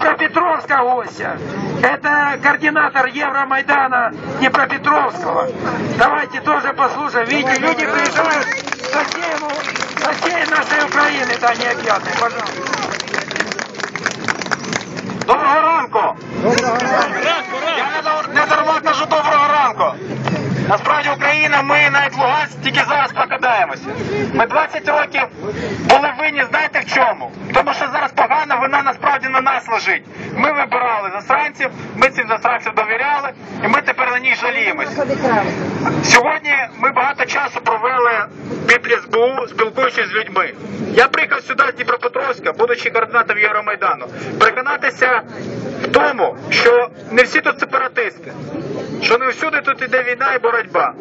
Днепропетровска гостя. Это координатор Евромайдана Днепропетровского. Давайте тоже послушаем. Видите, люди приезжают со всей нашей Украины, да, необъятной. Пожалуйста. Доброго ранку! Доброго ранку! Я не дарма кажу доброго ранку. Насправді Україна, ми навіть Луганськ тільки зараз прокидаємося. Ми 20 років були винні, знаєте в чому? Тому що зараз погана вина насправді на нас лежить. Ми вибирали засранців, ми цим засранцям довіряли, і ми тепер на них жаліємося. Сьогодні ми багато часу провели під СБУ, спілкуючись з людьми. Я приїхав сюди з Дніпропетровська, будучи координатором Євромайдану, переконатися в тому, що не всі тут сепаратисти, що не всюди тут іде війна і боротьба.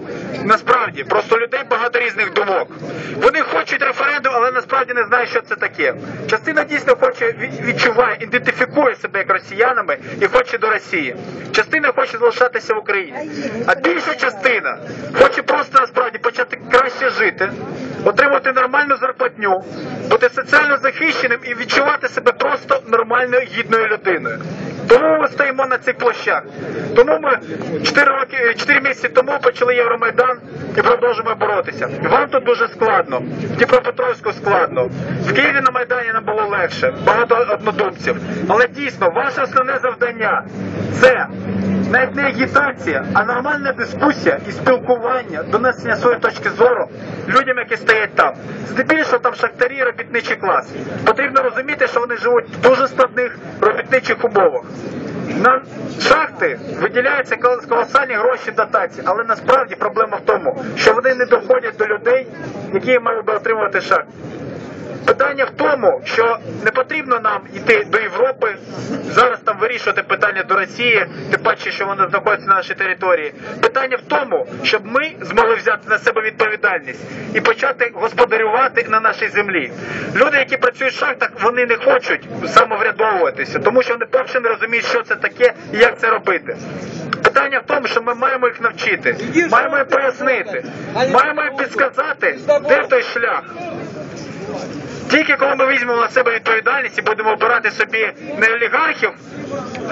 Насправді, просто людей багато різних думок. Вони хочуть референдум, але насправді не знають, що це таке. Частина дійсно хоче, відчуває, ідентифікує себе як росіянами і хоче до Росії. Частина хоче залишатися в Україні. А більша частина хоче просто насправді почати краще жити, отримати нормальну зарплатню, бути соціально захищеним і відчувати себе просто нормальною, гідною людиною. Тому ми стоїмо на цих площах. Тому ми 4 місяці тому почали Євромайдан і продовжуємо боротися. Вам тут дуже складно, в Дніпропетровську складно, в Києві на Майдані нам було легше, багато однодумців. Але дійсно, ваше основне завдання – це навіть не агітація, а нормальна дискусія і спілкування, донесення своєї точки зору людям, які стоять там. Здебільшого там шахтарі, робітничий клас. Потрібно розуміти, що вони живуть в дуже складних робітничих умовах. На шахти виділяються колосальні гроші дотації, але насправді проблема в тому, що вони не доходять до людей, які мають би отримувати шахти. Питання в тому, що не потрібно нам йти до Європи, зараз там вирішувати питання до Росії, тим паче, що вона знаходиться на нашій території. Питання в тому, щоб ми змогли взяти на себе відповідальність і почати господарювати на нашій землі. Люди, які працюють в шахтах, вони не хочуть самоврядовуватися, тому що вони перше не розуміють, що це таке і як це робити. Питання в тому, що ми маємо їх навчити, маємо їм пояснити, маємо їм підказати, де той шлях. Тільки коли ми візьмемо на себе відповідальність і будемо обирати собі не олігархів,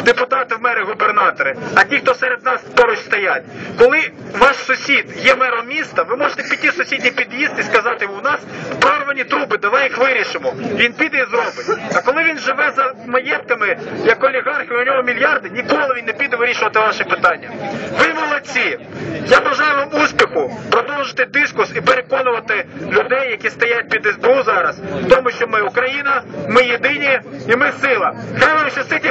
депутатів, мери, губернатори, а ті, хто серед нас поруч стоять. Коли ваш сусід є мером міста, ви можете піти в сусідній під'їзд і сказати, у нас прорвані труби, давай їх вирішимо. Він піде і зробить. А коли він живе за маєтками, як олігарх, у нього мільярди, ніколи він не піде вирішувати ваші питання. Ви молодці! Я бажаю вам успіху, продовжити дискус і переконувати людей, які стоять під СБУ зараз, в тому, що ми Україна, ми єдині і ми сила. Хай вам щастить.